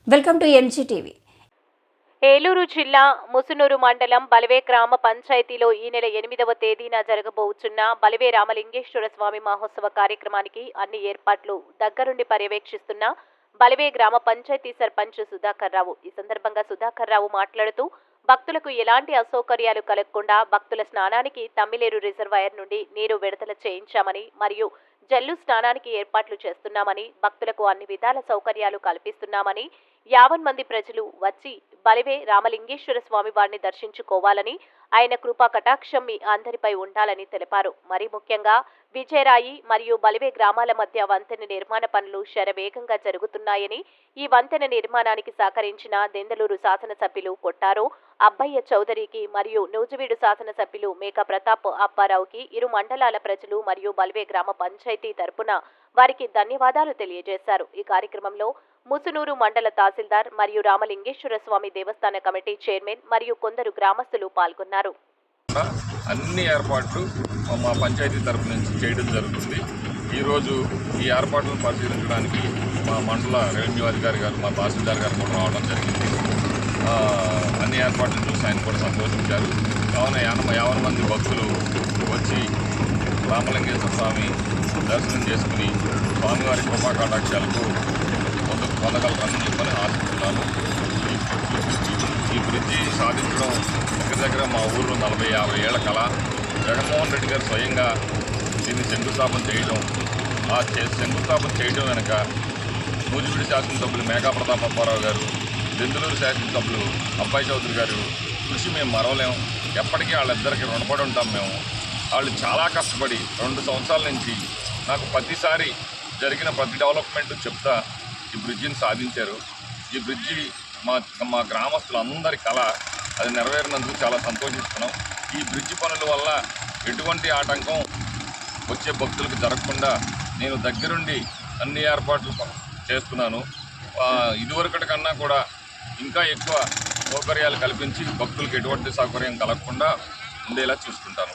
Welcome to ఎంజీటీవీ. Eluru జిల్లా ముసునూరు మండలం బలివే గ్రామ పంచాయతీలో ఈ నెల 8వ తేదీన జరగబోతున్న బలివే రామలింగేశ్వర స్వామి మహోత్సవ కార్యక్రమానికి అన్ని ఏర్పాట్లు దగ్గరుండి పర్యవేక్షిస్తున్న బలివే గ్రామ పంచాయతీ సర్పంచ్ సుధాకర్ రావు. ఈ సందర్భంగా సుధాకర్ రావు మాట్లాడుతూ భక్తులకు ఎలాంటి అసౌకర్యాలు కలగకుండా భక్తుల స్నానానికి తమ్మిలేరు రిజర్వాయర్ నుండి నీరు విడుదల చేయించామని మరియు జల్లు స్నానానికి ఏర్పాట్లు చేస్తున్నామని భక్తులకు అన్ని విధాల సౌకర్యాలు కల్పిస్తున్నామని 50 మంది ప్రజలు వచ్చి బలివే రామలింగేశ్వర స్వామి వారిని దర్శించుకోవాలని ఆయన కృపా కటాక్షం మీ అందరిపై ఉండాలని తెలిపారు. మరి ముఖ్యంగా విజయరాయి మరియు బలివే గ్రామాల మధ్య వంతెన నిర్మాణ పనులు శరవేగంగా జరుగుతున్నాయని ఈ వంతెన నిర్మాణానికి సహకరించిన దెందలూరు శాసనసభ్యులు కొట్టారు అబ్బయ్య చౌదరికి మరియు నూజివీడు శాసనసభ్యులు మేక ప్రతాప్ అప్పారావుకి ఇరు మండలాల ప్రజలు మరియు బలివే గ్రామ పంచాయతీ తరపున వారికి ధన్యవాదాలు తెలియజేశారు. ఈ కార్యక్రమంలో ముసునూరు మండల తహసీల్దార్ మరియు రామలింగేశ్వర స్వామి దేవస్థాన కమిటీ చైర్మన్ మరియు కొందరు గ్రామస్తులు పాల్గొన్నారు. అన్ని ఏర్పాట్లు మా పంచాయతీ తరపు నుంచి చేయడం జరుగుతుంది. ఈరోజు ఈ ఏర్పాట్లను పరిశీలించడానికి మా మండల రెవెన్యూ అధికారి గారు, మా తహసీల్దార్ గారు కూడా రావడం జరిగింది. అన్ని ఏర్పాట్లను చూసి ఆయన కూడా సంతోషించారు. కావున 50 మంది భక్తులు వచ్చి రామలింగేశ్వర స్వామి దర్శనం చేసుకుని స్వామివారి కృపా కటాక్షాలకు పొందగలరని చెప్పని ఆశిస్తున్నాను. ఈ బ్రిడ్జి సాధించడం దగ్గర మా ఊళ్ళో 40-50 ఏళ్ల కళ. జగన్మోహన్ రెడ్డి గారు స్వయంగా దీన్ని శంకుస్థాపన చేయడం, శంకుస్థాపన చేయడం వెనుక నూజివీడు శాసనసభ్యులు మేకా ప్రతాప్ అప్పారావు గారు, దెందులూరు శాసనసభ్యులు అబ్బాయి చౌదరి గారు కృషి మేము మరవలేము. ఎప్పటికీ వాళ్ళిద్దరికి రుణపడి ఉంటాం మేము. వాళ్ళు చాలా కష్టపడి 2 సంవత్సరాల నుంచి నాకు ప్రతిసారి జరిగిన ప్రతి డెవలప్మెంట్ చెప్తా ఈ బ్రిడ్జిని సాధించారు. ఈ బ్రిడ్జి మా గ్రామస్తులందరి కళ. అది నెరవేరినందుకు చాలా సంతోషిస్తున్నాం. ఈ బ్రిడ్జి పనుల వల్ల ఎటువంటి ఆటంకం వచ్చే భక్తులకు జరగకుండా నేను దగ్గరుండి అన్ని ఏర్పాట్లు చేస్తున్నాను. ఇదివరకటి కన్నా కూడా ఇంకా ఎక్కువ సౌకర్యాలు కల్పించి భక్తులకు ఎటువంటి సౌకర్యం కలగకుండా ఉండేలా చూసుకుంటాను.